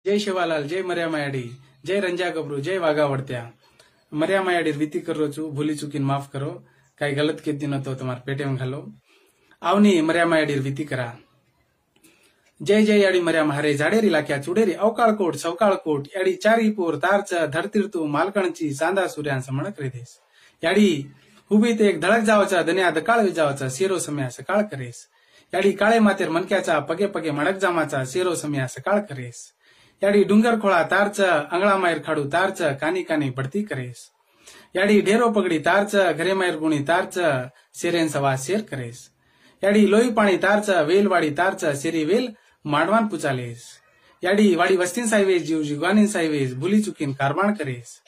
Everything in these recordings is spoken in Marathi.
जय शिवालाल, जय मर्या मायाडी, जय रंजा गबरू, जय वाघावड़त्या। मर्या मायाडी विती करो छु, भूली चुकीन माफ करो, काही गलत के दिन तो तुम्हारे पेटे में घालो। आवनी मर्या मायाडी विती करा। जय जय याडी मर्या म्हारे झाडेरी लाख्या चुडेरी अवकाळकोट सवकाळकोट याडी चारी पोर तारच धरतीर्तू मालकणची चांदा सूर्यांचा मणक रे देस। याडी हुबी ते एक धडक जावाचा दन्या दकाळ विजावाचा सेरो सम्या सकाळ करेस। याडी काळे मातेर मनक्याचा पगे पगे मडक जामाचा सेरो सम्या सकाळ करेस। याडी डुंगर खोळा तारच अंगळा मायर खाडू तारच कानी कानी बढती करेस। याडी ढेरो पगडी तारच घरे मायर गुणी तारच सेरेन सवा शेर करेस। याडी लोई पाणी तारच वेलवाडी तारच सेरी वेल माडवान पुचालेस। याडी वाडी वस्तीन साईवेस जीव जुगानीन साईवेस भूली चुकीन कारबाण करेस।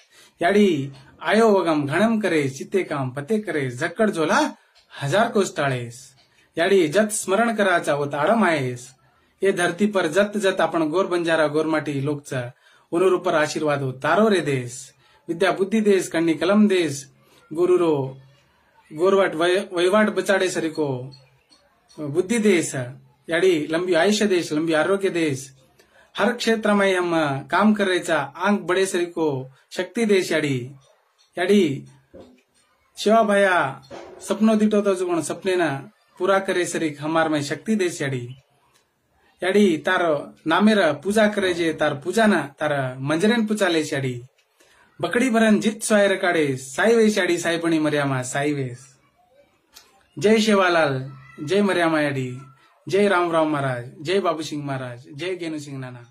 याडी आयो वगम घणम करेस चित्ते काम पते करेस झक्कड झोला हजार कोस टाळेस। याडी जत स्मरण कराचा वो ताड़म आयेस। ये धरती पर जत जत आपण गोर बंजारा गोरमाटी लोकचा उनुर ऊपर आशीर्वाद हो तारो रे देश। विद्या बुद्धि देश कन्नी कलम देश गुरुरो गोरवाट वैवाट बचाड़े सरिको बुद्धि देश। याडी लंबी आयुष्य देश लंबी आरोग्य देश। हर क्षेत्र में हम काम करायचा आंग बडे सरिको शक्ती देश। याडी याडी शिवा भया सपनो दिटो तो जो सपने ना पूरा करे सरिक हमार में शक्ति देश। याडी याडी तार नामेर पूजा करे जे तार पूजा ना तार मंजरेन पुचालेस। याडी बकड़ी भरन जित स्वायर काढे साईवेश। याडी साईबणी मर्यामा साईवेश। जय शिवालाल, जय मर्यामा याडी, जय रामराव महाराज, जय बाबू सिंह महाराज, जय गेनू सिंह नाना।